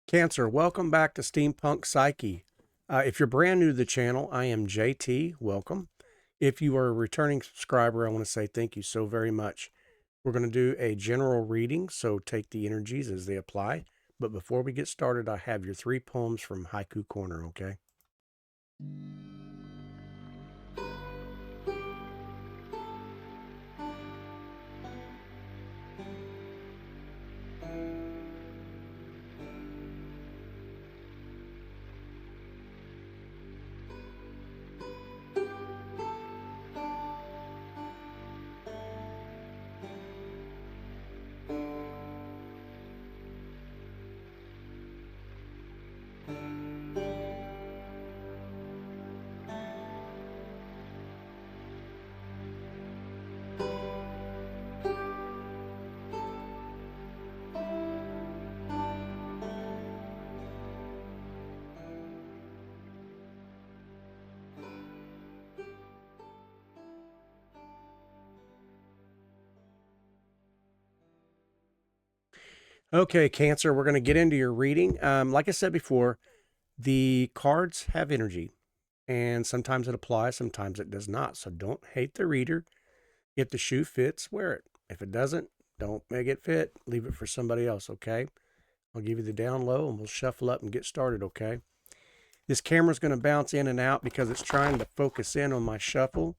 Cancer, welcome back to Steampunk Psyche. If you're brand new to the channel, I am JT. Welcome. If you are a returning subscriber, I want to say thank you so very much. We're going to do a general reading, so take the energies as they apply. But before we get started, I have your 3 poems from Haiku Corner, okay? Okay, Cancer, we're going to get into your reading. Like I said before, the cards have energy, and sometimes it applies, sometimes it does not. So don't hate the reader. If the shoe fits, wear it. If it doesn't, don't make it fit. Leave it for somebody else, okay? I'll give you the down low and we'll shuffle up and get started, okay? This camera's going to bounce in and out because it's trying to focus in on my shuffle,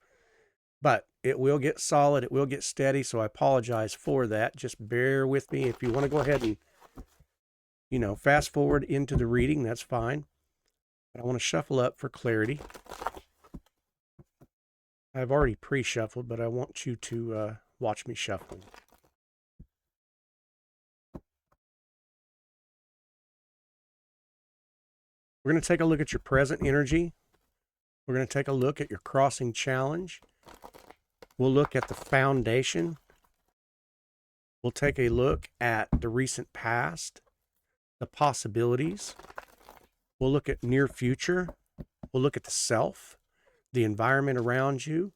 but it will get solid. It will get steady, so I apologize for that. Just bear with me. If you want to go ahead and, fast forward into the reading, that's fine. But I want to shuffle up for clarity. I've already pre-shuffled, but I want you to watch me shuffle. We're going to take a look at your present energy. We're going to take a look at your crossing challenge. We'll look at the foundation. We'll take a look at the recent past, the possibilities. We'll look at near future. We'll look at the self, the environment around you,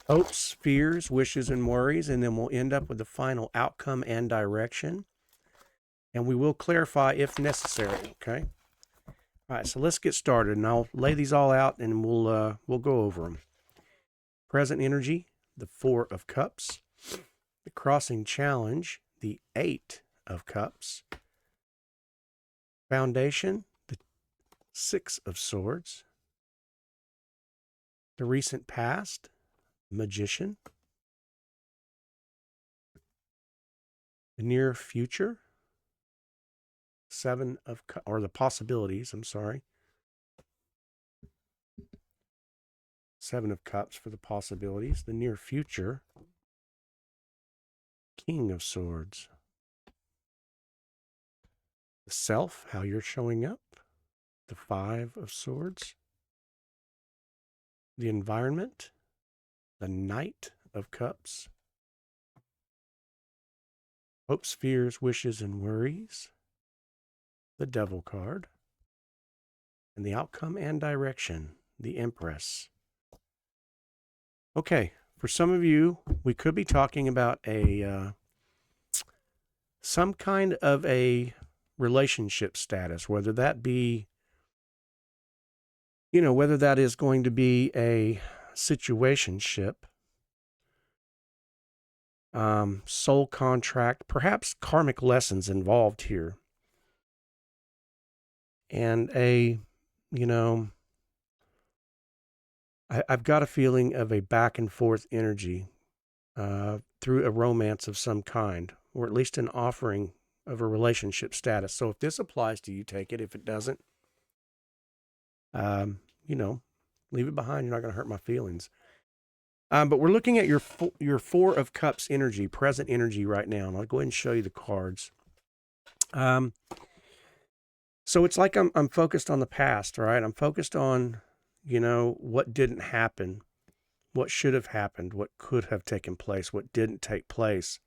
hopes, fears, wishes, and worries, and then we'll end up with the final outcome and direction. And we will clarify if necessary, okay? All right, so let's get started, and I'll lay these all out, and we'll go over them. Present energy, the 4 of Cups. The crossing challenge, the 8 of Cups. Foundation, the 6 of Swords. The recent past, Magician. The near future, 7 of Cups, or the possibilities, I'm sorry. 7 of Cups for the possibilities. The near future, King of Swords. The self, how you're showing up, the 5 of Swords. The environment, the Knight of Cups. Hopes, fears, wishes, and worries, the Devil card. And the outcome and direction, the Empress. Okay, for some of you, we could be talking about some kind of a relationship status, whether that be, whether that is going to be a situationship, soul contract, perhaps karmic lessons involved here, and I've got a feeling of a back and forth energy through a romance of some kind, or at least an offering of a relationship status. So if this applies to you, take it. If it doesn't, leave it behind. You're not going to hurt my feelings. But we're looking at your 4 of Cups energy, present energy right now. And I'll go ahead and show you the cards. So it's like I'm focused on the past, right? I'm focused on, what didn't happen, what should have happened, what could have taken place, what didn't take place.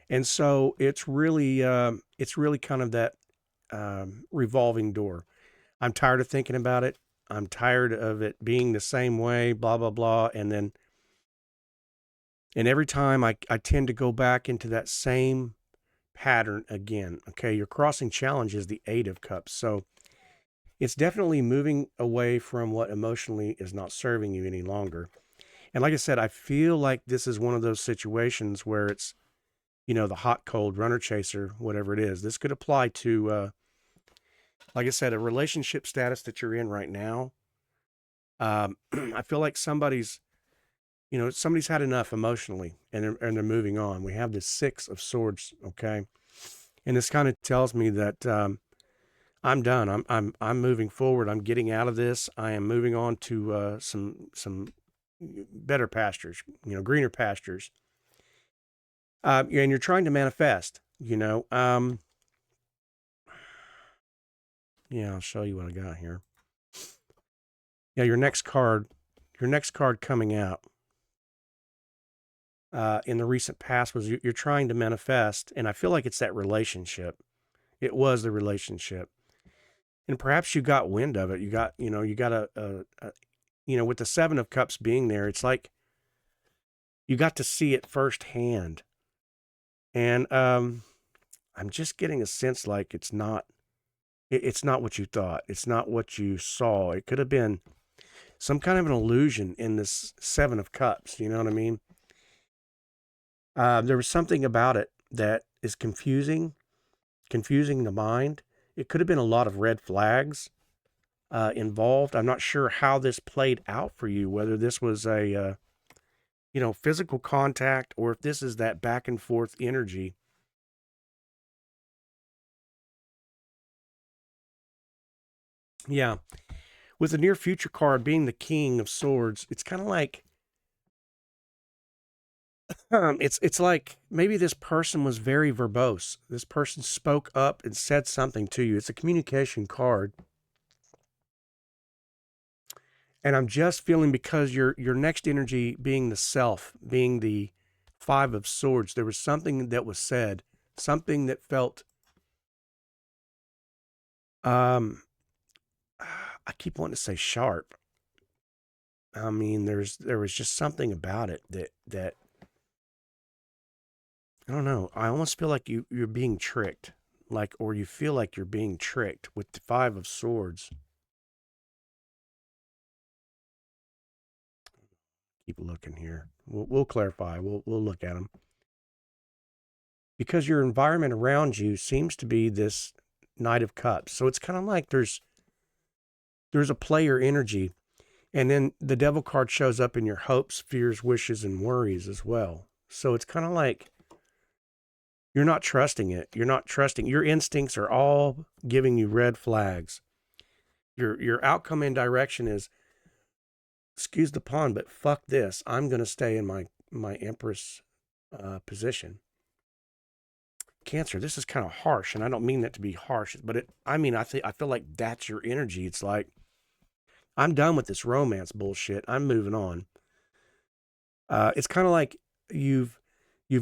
And so it's really kind of that revolving door. I'm tired of thinking about it. I'm tired of it being the same way, blah, blah, blah. And every time I tend to go back into that same pattern again. Okay, your crossing challenge is the Eight of Cups. So it's definitely moving away from what emotionally is not serving you any longer. And like I said, I feel like this is one of those situations where it's, the hot, cold runner chaser, whatever it is. This could apply to, like I said, a relationship status that you're in right now. I feel like somebody's had enough emotionally, and they're moving on. We have this Six of Swords, okay, and this kind of tells me that I'm done. I'm moving forward. I'm getting out of this. I am moving on to some better pastures, greener pastures. And you're trying to manifest. Yeah, I'll show you what I got here. Yeah, your next card coming out in the recent past was you're trying to manifest, and I feel like it's that relationship. It was the relationship, and perhaps you got wind of it. You got with the Seven of Cups being there, it's like you got to see it firsthand, and I'm just getting a sense like it's not what you thought. It's not what you saw. It could have been some kind of an illusion in this Seven of Cups. You know what I mean? There was something about it that is confusing the mind. It could have been a lot of red flags involved. I'm not sure how this played out for you, whether this was a, physical contact, or if this is that back and forth energy. Yeah. With the near future card being the King of Swords, it's kind of like, it's like maybe this person was very verbose. This person spoke up and said something to you. It's a communication card. And I'm just feeling, because your next energy being the Self, being the Five of Swords, there was something that was said, something that felt, I keep wanting to say sharp. I mean, there was just something about it that I don't know. I almost feel like you're being tricked, or you feel like you're being tricked with the Five of Swords. Keep looking here. We'll clarify. We'll look at them, because your environment around you seems to be this Knight of Cups. So it's kind of like there's a player energy, and then the Devil card shows up in your hopes, fears, wishes, and worries as well. So it's kind of like you're not trusting it. You're not trusting. Your instincts are all giving you red flags. Your outcome and direction is, excuse the pun, but fuck this. I'm going to stay in my Empress position. Cancer, this is kind of harsh, and I don't mean that to be harsh, but I feel like that's your energy. It's like, I'm done with this romance bullshit. I'm moving on. It's kind of like you've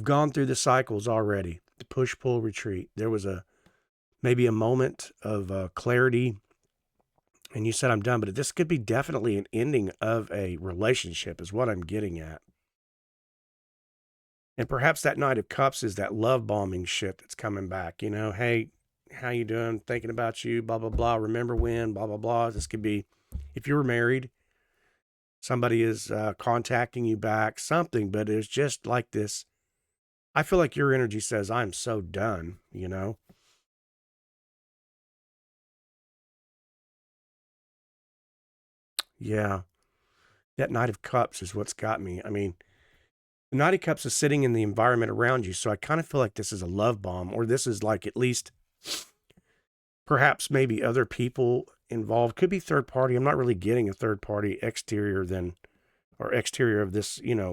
gone through the cycles already. The push, pull, retreat. There was maybe a moment of clarity, and you said, I'm done. But this could be definitely an ending of a relationship, is what I'm getting at. And perhaps that Knight of Cups is that love bombing shit that's coming back. Hey, how you doing? Thinking about you, blah, blah, blah. Remember when, blah, blah, blah. This could be, if you were married, somebody is contacting you back, something, but it's just like this. I feel like your energy says, I'm so done, Yeah. That Knight of Cups is what's got me. I mean, the Knight of Cups is sitting in the environment around you. So I kind of feel like this is a love bomb, or this is like at least perhaps maybe other people involved. Could be third party. I'm not really getting a third party exterior of this,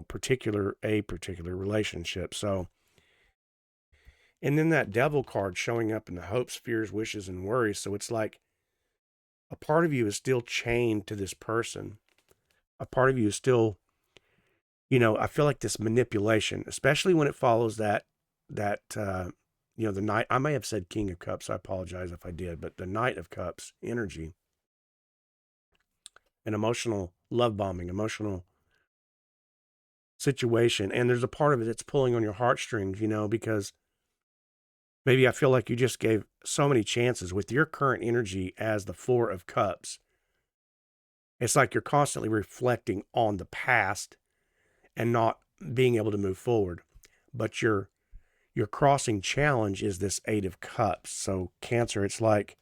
particular relationship. So, and then that Devil card showing up in the hopes, fears, wishes, and worries. So it's like a part of you is still chained to this person. A part of you is still, I feel like this manipulation, especially when it follows the Knight. I may have said King of Cups. I apologize if I did, but the Knight of Cups energy, an emotional love bombing, emotional situation. And there's a part of it that's pulling on your heartstrings, because Maybe I feel like you just gave so many chances with your current energy as the Four of Cups. It's like you're constantly reflecting on the past and not being able to move forward. But your crossing challenge is this Eight of Cups. So Cancer, it's like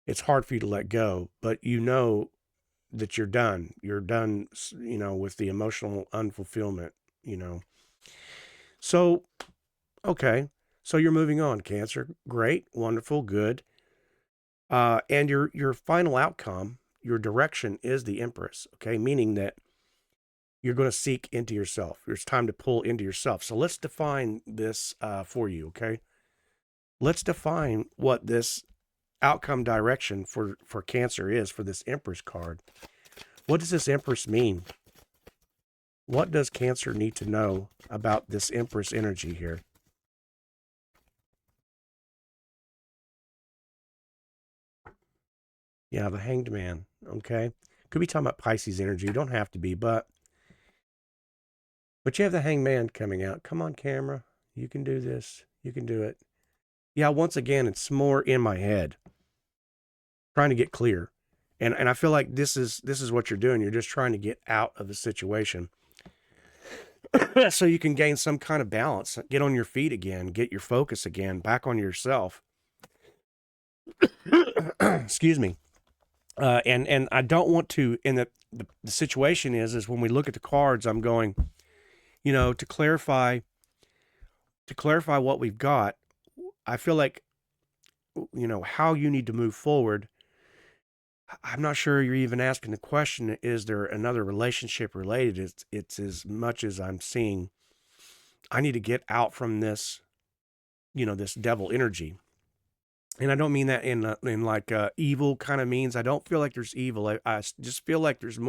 it's hard for you to let go, but you know that you're done. You're done, with the emotional unfulfillment, you know. So, okay. So you're moving on, Cancer. Great, wonderful, good. And your final outcome, your direction is the Empress, okay? Meaning that you're going to seek into yourself. It's time to pull into yourself. So let's define this for you, okay? Let's define what this outcome direction for Cancer is for this Empress card. What does this Empress mean? What does Cancer need to know about this Empress energy here? Yeah, the Hanged Man, okay? Could be talking about Pisces energy. You don't have to be, but you have the Hanged Man coming out. Come on, camera. You can do this. You can do it. Yeah, once again, it's more in my head. Trying to get clear. And I feel like this is what you're doing. You're just trying to get out of the situation. So you can gain some kind of balance, get on your feet again, get your focus again, back on yourself. Excuse me. And I don't want to, and the situation is when we look at the cards, I'm going, to clarify what we've got, I feel like, how you need to move forward. I'm not sure you're even asking the question, is there another relationship related? It's as much as I'm seeing, I need to get out from this, this devil energy. And I don't mean that in like evil kind of means. I don't feel like there's evil. I just feel like there's just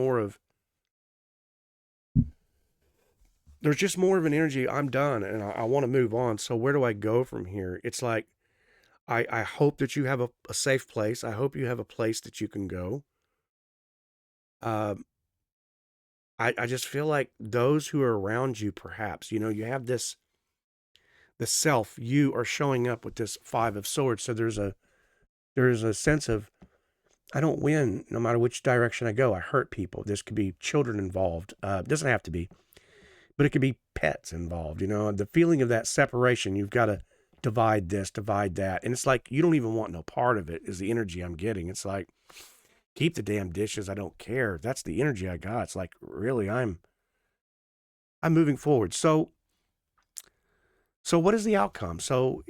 more of an energy. I'm done and I want to move on. So where do I go from here? It's like, I hope that you have a safe place. I hope you have a place that you can go. I just feel like those who are around you, perhaps, you have the self, you are showing up with this Five of Swords. So there's a sense of, I don't win no matter which direction I go. I hurt people. This could be children involved. It doesn't have to be, but it could be pets involved. The feeling of that separation, you've got to divide this, divide that. And it's like, you don't even want no part of it is the energy I'm getting. It's like, keep the damn dishes. I don't care. That's the energy I got. It's like, really, I'm moving forward. So what is the outcome? So,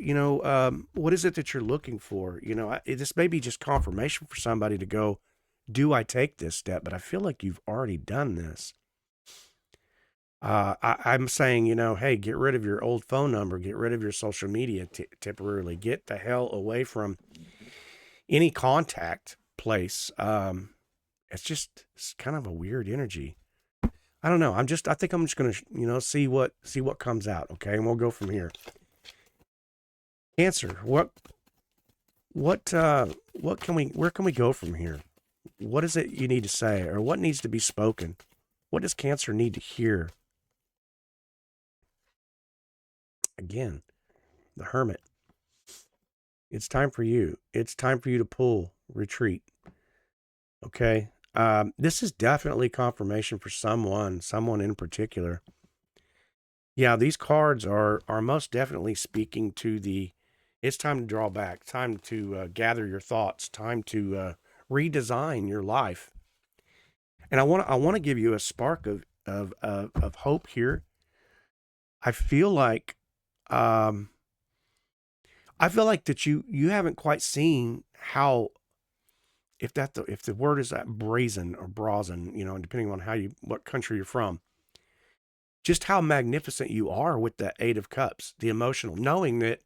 what is it that you're looking for? This may be just confirmation for somebody to go, do I take this step? But I feel like you've already done this. I'm saying, hey, get rid of your old phone number, get rid of your social media temporarily, get the hell away from any contact place. It's kind of a weird energy. I don't know. I think I'm just going to, see what comes out. Okay. And we'll go from here. Cancer. Where can we go from here? What is it you need to say, or what needs to be spoken? What does Cancer need to hear? Again, the Hermit. It's time for you. It's time for you to pull, retreat. Okay. This is definitely confirmation for someone in particular. Yeah, these cards are most definitely speaking to it's time to draw back, time to gather your thoughts, time to redesign your life. And I want to give you a spark of hope here. I feel like that you haven't quite seen how, if the word is that brazen or brazen, depending on what country you're from, just how magnificent you are with the Eight of Cups, the emotional, knowing that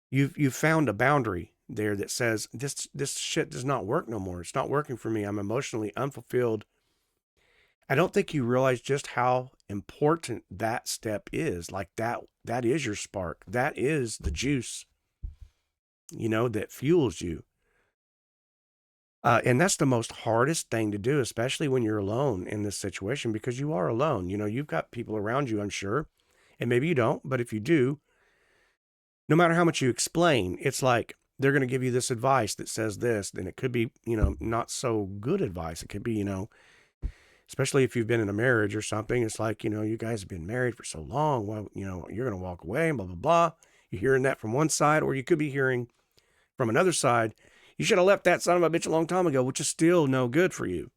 you've found a boundary there that says this shit does not work no more. It's not working for me. I'm emotionally unfulfilled. I don't think you realize just how important that step is. Like that is your spark. That is the juice, that fuels you. And that's the most hardest thing to do, especially when you're alone in this situation, because you are alone. You've got people around you, I'm sure, and maybe you don't, but if you do, no matter how much you explain, it's like they're going to give you this advice that says this, and it could be, not so good advice. It could be, especially if you've been in a marriage or something. It's like, you guys have been married for so long. Well, you're going to walk away and blah, blah, blah. You're hearing that from one side, or you could be hearing from another side, you should have left that son of a bitch a long time ago, which is still no good for you,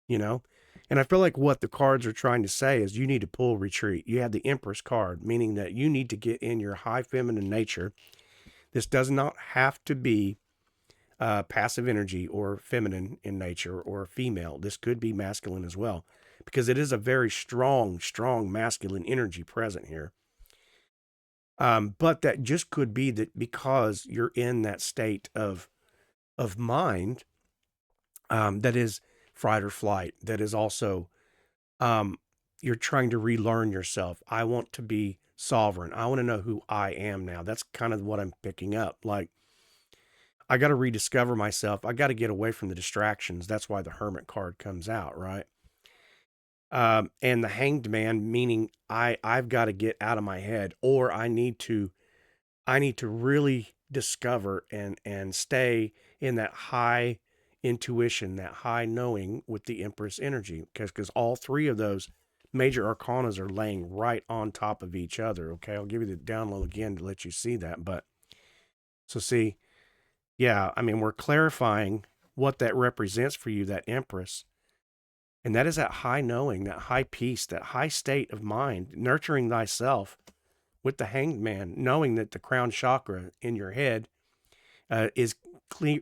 you know? And I feel like what the cards are trying to say is you need to pull retreat. You have the Empress card, meaning that you need to get in your high feminine nature. This does not have to be passive energy or feminine in nature or female. This could be masculine as well, because it is a very strong, strong masculine energy present here. But that just could be that because you're in that state of mind that is fight or flight, that is also you're trying to relearn yourself. I want to be sovereign. I want to know who I am now. That's kind of what I'm picking up. Like, I got to rediscover myself. I got to get away from the distractions. That's why the Hermit card comes out, right? And the Hanged Man, meaning I've got to get out of my head, or I need to really discover and stay in that high intuition, that high knowing with the Empress energy, because all three of those major arcanas are laying right on top of each other. Okay, I'll give you the download again to let you see that. But so see, yeah, I mean, we're clarifying what that represents for you, that Empress. And that is that high knowing, that high peace, that high state of mind, nurturing thyself with the Hanged Man, knowing that the crown chakra in your head is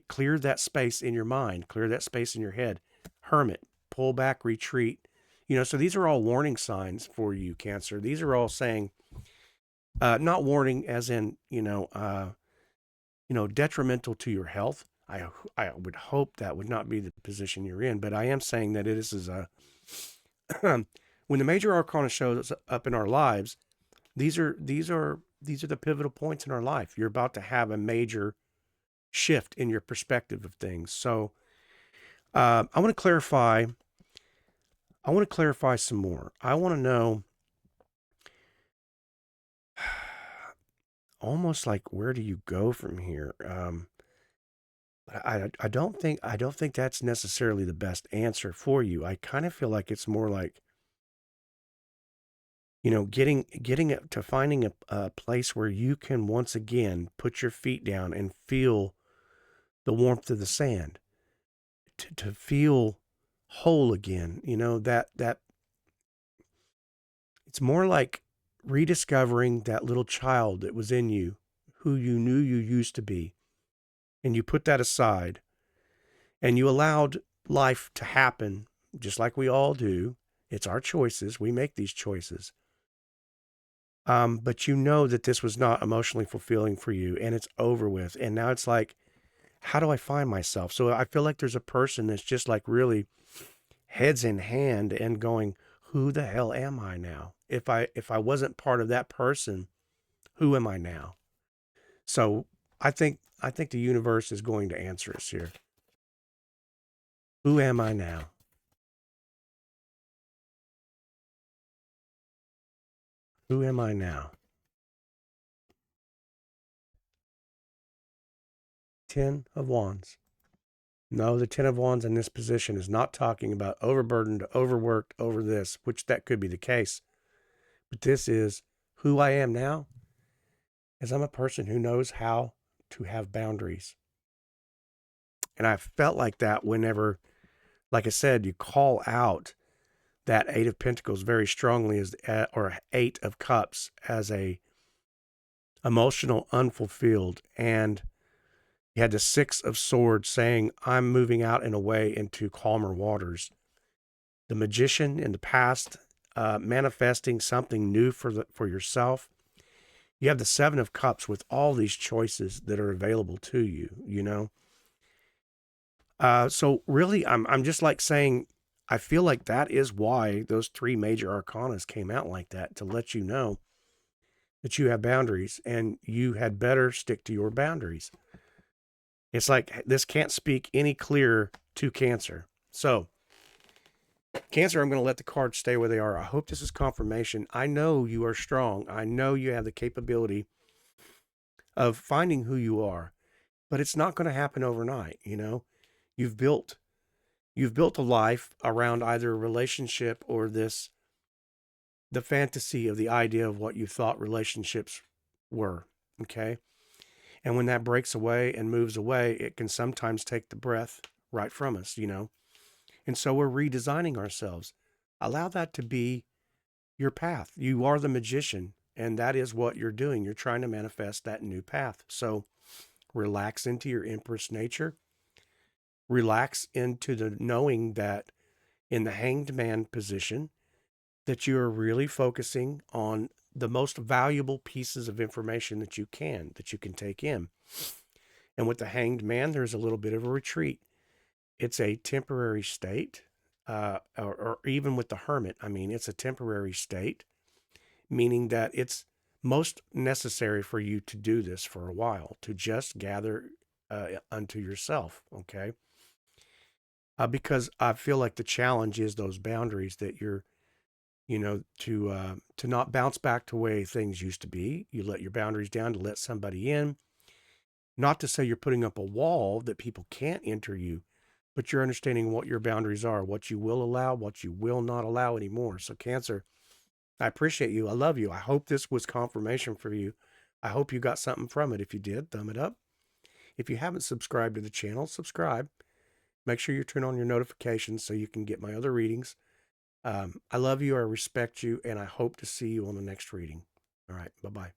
clear that space in your mind, clear that space in your head. Hermit, pull back, retreat. So these are all warning signs for you, Cancer. These are all saying, not warning as in, detrimental to your health. I would hope that would not be the position you're in, but I am saying that this is a when the major arcana shows up in our lives, these are the pivotal points in our life. You're about to have a major shift in your perspective of things. So I want to clarify some more. I want to know almost like, where do you go from here? But I don't think that's necessarily the best answer for you. I kind of feel like it's more like, getting it to finding a place where you can once again put your feet down and feel the warmth of the sand, to feel whole again. That it's more like rediscovering that little child that was in you, who you knew you used to be, and you put that aside and you allowed life to happen just like we all do. It's our choices. We make these choices. But you know that this was not emotionally fulfilling for you, and it's over with. And now it's like, how do I find myself? So I feel like there's a person that's just like really heads in hand and going, who the hell am I now? If I wasn't part of that person, who am I now? So I think the universe is going to answer us here. Who am I now? Who am I now? 10 of Wands. No, the 10 of Wands in this position is not talking about overburdened, overworked, over this, which that could be the case. But this is who I am now, is I'm a person who knows how to have boundaries. And I felt like that whenever, like I said, you call out that 8 of Pentacles very strongly, as or 8 of Cups, as a emotional unfulfilled, and you had the 6 of Swords saying, I'm moving out in a way into calmer waters. The Magician in the past, manifesting something new for yourself. You have the 7 of Cups with all these choices that are available to you, So really, I'm just like saying, I feel like that is why those 3 major arcanas came out like that, to let you know that you have boundaries and you had better stick to your boundaries. It's like this can't speak any clearer to Cancer. So, Cancer, I'm going to let the cards stay where they are. I hope this is confirmation. I know you are strong. I know you have the capability of finding who you are. But it's not going to happen overnight. You know, you've built a life around either a relationship or the fantasy of the idea of what you thought relationships were. Okay. And when that breaks away and moves away, it can sometimes take the breath right from us, you know. And so we're redesigning ourselves. Allow that to be your path. You are the magician, and that is what you're doing. You're trying to manifest that new path. So relax into your Empress nature. Relax into the knowing that in the Hanged Man position, that you are really focusing on the most valuable pieces of information that you can take in. And with the Hanged Man, there's a little bit of a retreat. It's a temporary state, or even with the Hermit, I mean, it's a temporary state, meaning that it's most necessary for you to do this for a while, to just gather unto yourself, okay? Because I feel like the challenge is those boundaries that you're, you know, to not bounce back to the way things used to be. You let your boundaries down to let somebody in. Not to say you're putting up a wall that people can't enter you, but you're understanding what your boundaries are, what you will allow, what you will not allow anymore. So Cancer, I appreciate you. I love you. I hope this was confirmation for you. I hope you got something from it. If you did, thumb it up. If you haven't subscribed to the channel, subscribe. Make sure you turn on your notifications so you can get my other readings. I love you. I respect you. And I hope to see you on the next reading. All right. Bye-bye.